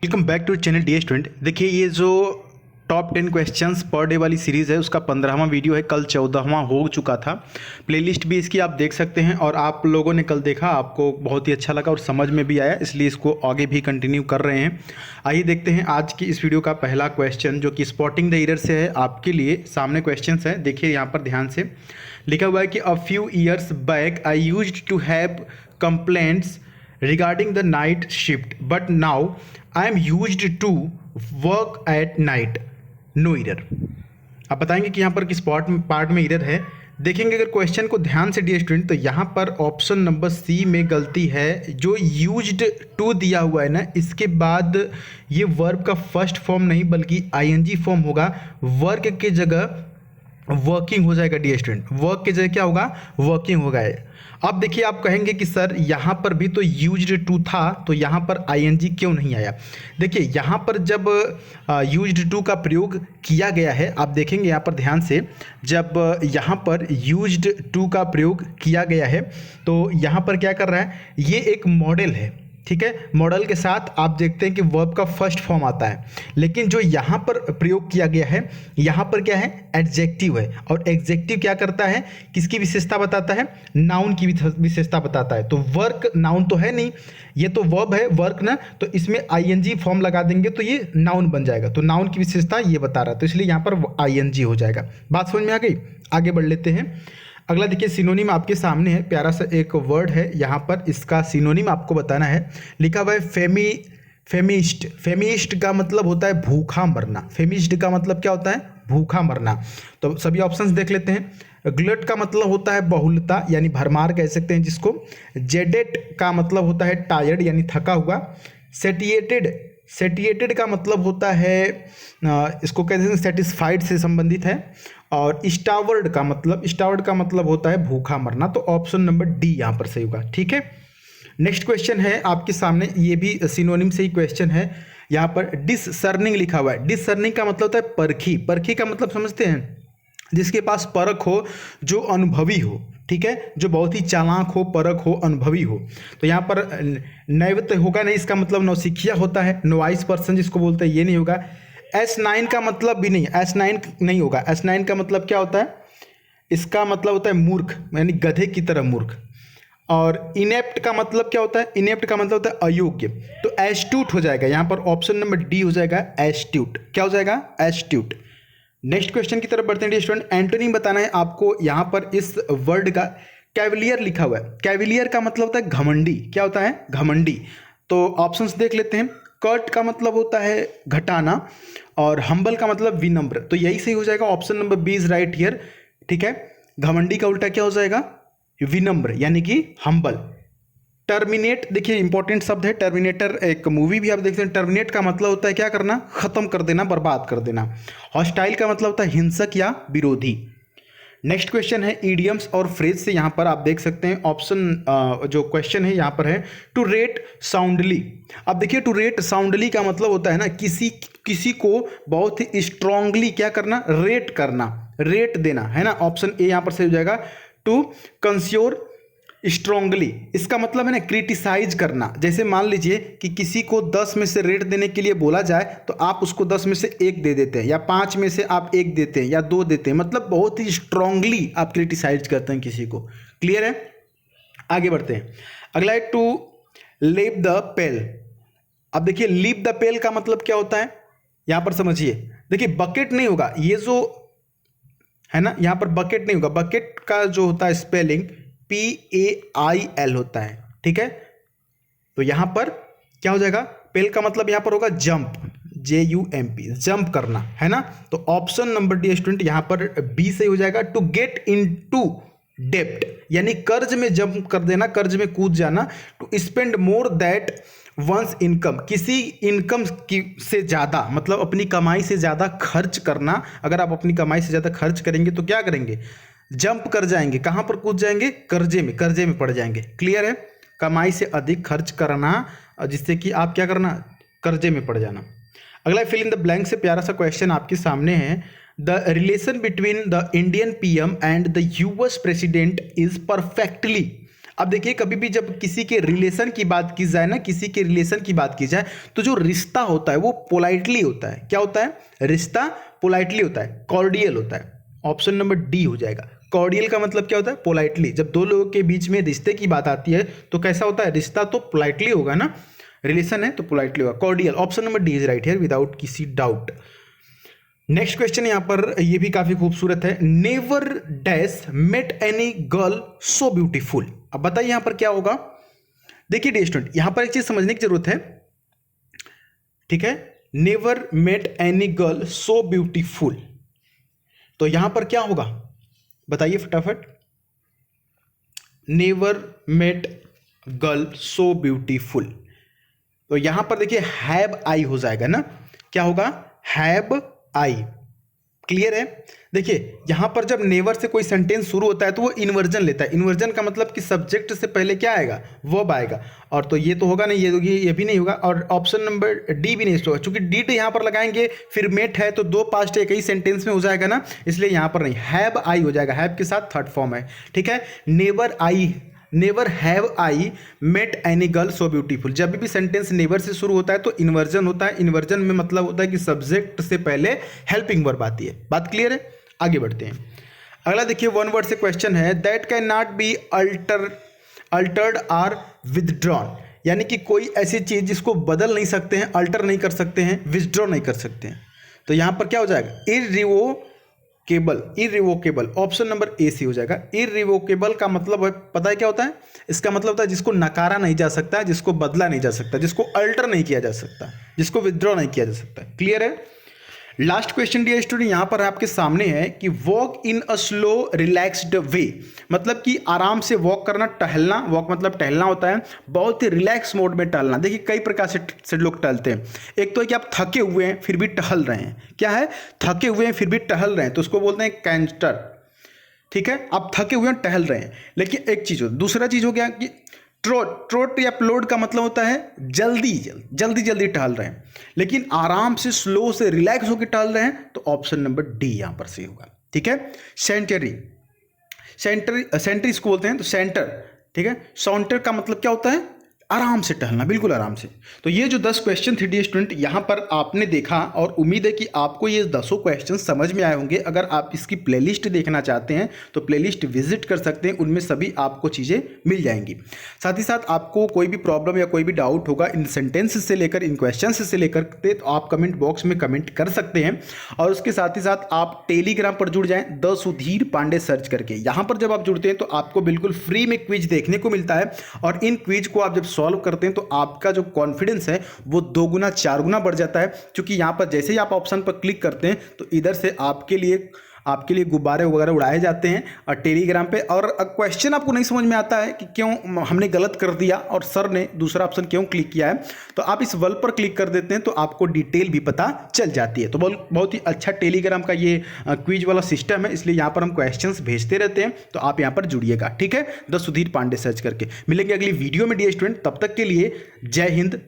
Welcome back to channel D student. देखिए, ये जो टॉप 10 क्वेश्चंस पर डे वाली सीरीज़ है उसका 15वां वीडियो है। कल 14वां हो चुका था। प्लेलिस्ट भी इसकी आप देख सकते हैं और आप लोगों ने कल देखा, आपको बहुत ही अच्छा लगा और समझ में भी आया, इसलिए इसको आगे भी कंटिन्यू कर रहे हैं। आइए देखते हैं आज की इस वीडियो का पहला क्वेश्चन, जो कि स्पॉटिंग द एरर से है। आपके लिए सामने क्वेश्चन है, देखिए यहाँ पर ध्यान से लिखा हुआ है कि a few years back I used to have complaints regarding the night shift, but now I am used to work at night. No error. आप बताएंगे कि यहाँ पर किस पार्ट में एरर है। देखेंगे अगर क्वेश्चन को ध्यान से डियर स्टूडेंट, तो यहाँ पर ऑप्शन नंबर सी में गलती है। जो यूज्ड टू दिया हुआ है ना, इसके बाद ये वर्ब का फर्स्ट फॉर्म नहीं बल्कि आईएनजी फॉर्म होगा। वर्क के जगह वर्किंग हो जाएगा डियर स्टूडेंट, वर्क की जगह क्या होगा, वर्किंग होगा। अब देखिए, आप कहेंगे कि सर यहाँ पर भी तो यूज्ड टू था, तो यहाँ पर आईएनजी क्यों नहीं आया। देखिए, यहाँ पर जब यूज्ड टू का प्रयोग किया गया है, आप देखेंगे यहाँ पर ध्यान से, जब यहाँ पर यूज्ड टू का प्रयोग किया गया है तो यहाँ पर क्या कर रहा है, ये एक मॉडल है, ठीक है। मॉडल के साथ आप देखते हैं कि वर्ब का फर्स्ट फॉर्म आता है, लेकिन जो यहाँ पर प्रयोग किया गया है, यहाँ पर क्या है, एडजेक्टिव है। और एडजेक्टिव क्या करता है, किसकी विशेषता बताता है, नाउन की विशेषता बताता है। तो वर्क नाउन तो है नहीं, ये तो वर्ब है वर्क ना, तो इसमें आईएनजी फॉर्म लगा देंगे तो ये नाउन बन जाएगा। तो नाउन की विशेषता ये बता रहा है, तो इसलिए यहाँ पर आईएनजी हो जाएगा। बात समझ में आ गई, आगे बढ़ लेते हैं। अगला देखिए, सिनोनिम आपके सामने है, प्यारा सा एक वर्ड है, यहाँ पर इसका सिनोनिम आपको बताना है। लिखा हुआ है फेमिस्ट। फेमिस्ट का मतलब होता है भूखा मरना। फेमिस्ट का मतलब क्या होता है, भूखा मरना। तो सभी ऑप्शंस देख लेते हैं। ग्लट का मतलब होता है बहुलता, यानी भरमार कह सकते हैं जिसको। जेडेट का मतलब होता है टायर्ड, यानी थका हुआ। सेटिएटेड का मतलब होता है, इसको कहते हैं सेटिस्फाइड से संबंधित है। और स्टावर्ड का मतलब होता है भूखा मरना। तो ऑप्शन नंबर डी यहाँ पर सही होगा, ठीक है। नेक्स्ट क्वेश्चन है आपके सामने, ये भी सिनोनिम से ही क्वेश्चन है। यहाँ पर डिससर्निंग लिखा हुआ है। डिससर्निंग का मतलब होता है परखी। परखी का मतलब समझते हैं, जिसके पास परख हो, जो अनुभवी हो, ठीक है, जो बहुत ही चालाक हो, परख हो, अनुभवी हो। तो यहाँ पर नैवत होगा नहीं, इसका मतलब नौसिखिया होता है। नोवाइस पर्सन जिसको बोलते हैं, ये नहीं होगा। S9 का मतलब भी नहीं, S9 नहीं होगा। S9 का मतलब क्या होता है, इसका मतलब होता है मूर्ख, यानी गधे की तरह मूर्ख। और इनेप्ट का मतलब क्या होता है, इनेप्ट का मतलब होता है अयोग्य। तो एस्ट्यूट हो जाएगा, यहाँ पर ऑप्शन नंबर डी हो जाएगा, एस्ट्यूट। क्या हो जाएगा, एस्ट्यूट। नेक्स्ट क्वेश्चन की तरफ बढ़ते हैं स्टूडेंट। एंटोनिम बताना है आपको। यहाँ पर इस वर्ड का कैविलियर लिखा हुआ है। कैविलियर का मतलब होता है घमंडी। क्या होता है, घमंडी। तो ऑप्शंस देख लेते हैं। कर्ट का मतलब होता है घटाना, और हम्बल का मतलब विनम्र। तो यही सही हो जाएगा, option number B is right here, ठीक है। घमंडी का उल्टा क्या हो जाएगा, विनम्र, यानी कि हम्बल। टर्मिनेट, देखिए इंपॉर्टेंट शब्द है टर्मिनेटर, एक मूवी भी आप देखते हैं। टर्मिनेट का मतलब होता है क्या करना, खत्म कर देना, बर्बाद कर देना। हॉस्टाइल का मतलब होता है हिंसक या विरोधी। नेक्स्ट क्वेश्चन है ईडियम्स और फ्रेज से। यहाँ पर आप देख सकते हैं ऑप्शन, जो क्वेश्चन है यहाँ पर है टू रेट साउंडली। अब देखिए, टू रेट साउंडली का मतलब होता है ना, किसी को बहुत ही स्ट्रांगली क्या करना, रेट करना, रेट देना, है ना। ऑप्शन ए यहाँ पर सही हो जाएगा, टू कंस्योर स्ट्रांगली। इसका मतलब है ना क्रिटिसाइज करना। जैसे मान लीजिए कि किसी को 10 में से रेट देने के लिए बोला जाए, तो आप उसको 10 में से 1 दे देते हैं, या 5 में से आप 1 देते हैं, या 2 देते हैं। मतलब बहुत ही स्ट्रांगली आप क्रिटिसाइज करते हैं किसी को। क्लियर है, आगे बढ़ते हैं। अगला है टू लीव द पेल। अब देखिए, लीव द पेल का मतलब क्या होता है, यहां पर समझिए। देखिए, बकेट नहीं होगा, ये जो है ना, यहां पर बकेट नहीं होगा। बकेट का जो होता है स्पेलिंग PAIL होता है, ठीक है। तो यहां पर क्या हो जाएगा, पेल का मतलब यहां पर होगा जंप, JUMP, जंप करना, है ना। तो ऑप्शन नंबर डी स्टूडेंट यहाँ पर बी से हो जाएगा, टू गेट इनटू डेप्ट, यानी कर्ज में जंप कर देना, कर्ज में कूद जाना। To spend more that one's income, किसी इनकम की से ज़्यादा, मतलब अपनी कमाई से ज़्यादा खर्च करना। अगर आप अपनी कमाई से ज़्यादा खर्च करेंगे तो क्या करेंगे, जंप कर जाएंगे। कहाँ पर कूद जाएंगे, कर्जे में पड़ जाएंगे। क्लियर है, कमाई से अधिक खर्च करना, जिससे कि आप क्या करना, कर्जे में पड़ जाना। अगला फिल इन द ब्लैंक से प्यारा सा क्वेश्चन आपके सामने है। The relation between the Indian PM and the US president is perfectly. अब देखिए कभी भी जब किसी के रिलेशन की बात की जाए ना, किसी के रिलेशन की बात की जाए, तो जो रिश्ता होता है वो पोलाइटली होता है। क्या होता है? रिश्ता पोलाइटली होता है, कॉर्डियल होता है। ऑप्शन नंबर डी हो जाएगा। कॉर्डियल का मतलब क्या होता है? पोलाइटली। जब दो लोगों के बीच में रिश्ते की बात आती है तो कैसा होता है? रिश्ता तो पोलाइटली होगा ना, रिलेशन है तो पोलाइटली होगा, cordial. Option number D is right here without किसी डाउट। नेक्स्ट क्वेश्चन यहां पर ये भी काफी खूबसूरत है। Never dash met any girl so beautiful. अब बताइए यहां पर क्या होगा? देखिए डियर स्टूडेंट, यहां पर एक चीज समझने की जरूरत है, ठीक है? Never met any girl so beautiful, तो यहां पर क्या होगा बताइए फटाफट। Never met girl so beautiful, तो यहां पर देखिए हैव आई हो जाएगा ना। क्या होगा? Have I. क्लियर है? देखिए यहां पर जब नेवर से कोई सेंटेंस शुरू होता है तो वो इन्वर्जन लेता है। इन्वर्जन का मतलब कि सब्जेक्ट से पहले क्या आएगा? वर्ब आएगा। और तो ये तो होगा नहीं, ये भी नहीं होगा, और ऑप्शन नंबर डी भी नहीं होगा, क्योंकि डी यहां पर लगाएंगे फिर मेट है तो दो पास्ट एक ही सेंटेंस में हो जाएगा ना, इसलिए यहां पर नहीं, हैव आई हो जाएगा। हैव के साथ थर्ड फॉर्म है, ठीक है? Never have I met any girl so beautiful. जब भी सेंटेंस नेवर से शुरू होता है तो इन्वर्जन होता है। इन्वर्जन में मतलब होता है कि सब्जेक्ट से पहले हेल्पिंग वर्ब आती है। बात क्लियर है? आगे बढ़ते हैं। अगला देखिए वन वर्ड से क्वेश्चन है, that can not be altered or withdrawn. यानी कि कोई ऐसी चीज जिसको बदल नहीं सकते हैं, अल्टर नहीं कर सकते हैं, विदड्रॉ नहीं कर सकते हैं, तो यहां पर क्या हो जाएगा? इररिवोकेबल। ऑप्शन नंबर ए सी हो जाएगा। इररिवोकेबल का मतलब है, पता है क्या होता है? इसका मतलब होता है जिसको नकारा नहीं जा सकता, जिसको बदला नहीं जा सकता, जिसको अल्टर नहीं किया जा सकता, जिसको विथड्रॉ नहीं किया जा सकता। क्लियर है? लास्ट क्वेश्चन डियर स्टूडेंट यहां पर आपके सामने है कि walk in a slow relaxed way, मतलब कि आराम से वॉक करना, टहलना। वॉक मतलब टहलना होता है, बहुत ही रिलैक्स मोड में टहलना। देखिए कई प्रकार से लोग टहलते हैं। एक तो है कि आप थके हुए हैं फिर भी टहल रहे हैं। क्या है? थके हुए हैं फिर भी टहल रहे हैं, तो उसको बोलते हैं कैंटर। ठीक है? आप थके हुए हैं, टहल रहे हैं। लेकिन एक चीज हो, दूसरा चीज हो गया कि ट्रोट या प्लोड का मतलब होता है जल्दी टहल रहे हैं, लेकिन आराम से स्लो से रिलैक्स होकर टहल रहे हैं, तो ऑप्शन नंबर डी यहां पर सही होगा। ठीक है? सेंटर इसको बोलते हैं, तो सेंटर। ठीक है? सॉन्टर का मतलब क्या होता है? आराम से टहलना, बिल्कुल आराम से। तो ये जो 10 क्वेश्चन थे डियर स्टूडेंट यहाँ पर आपने देखा, और उम्मीद है कि आपको ये 10 क्वेश्चन समझ में आए होंगे। अगर आप इसकी प्लेलिस्ट देखना चाहते हैं तो प्लेलिस्ट विजिट कर सकते हैं, उनमें सभी आपको चीज़ें मिल जाएंगी। साथ ही साथ आपको कोई भी प्रॉब्लम या कोई भी डाउट होगा इन सेंटेंस से लेकर, इन क्वेश्चन से लेकर, तो आप कमेंट बॉक्स में कमेंट कर सकते हैं। और उसके साथ ही साथ आप टेलीग्राम पर जुड़ जाएं, द सुधीर पांडे सर्च करके। यहाँ पर जब आप जुड़ते हैं तो आपको बिल्कुल फ्री में क्विज देखने को मिलता है, और इन क्विज को आप जब सॉल्व करते हैं तो आपका जो कॉन्फिडेंस है वो 2 गुना 4 गुना बढ़ जाता है। क्योंकि यहां पर जैसे ही आप ऑप्शन पर क्लिक करते हैं तो इधर से आपके लिए गुब्बारे वगैरह उड़ाए जाते हैं और टेलीग्राम पे। और क्वेश्चन आपको नहीं समझ में आता है कि क्यों हमने गलत कर दिया और सर ने दूसरा ऑप्शन क्यों क्लिक किया है, तो आप इस वल पर क्लिक कर देते हैं तो आपको डिटेल भी पता चल जाती है। तो बहुत ही अच्छा टेलीग्राम का ये क्विज वाला सिस्टम है, इसलिए यहाँ पर हम क्वेश्चंस भेजते रहते हैं, तो आप यहाँ पर जुड़िएगा। ठीक है? द सुधीर पांडे सर्च करके। मिलेंगे अगली वीडियो में डियर स्टूडेंट, तब तक के लिए जय हिंद।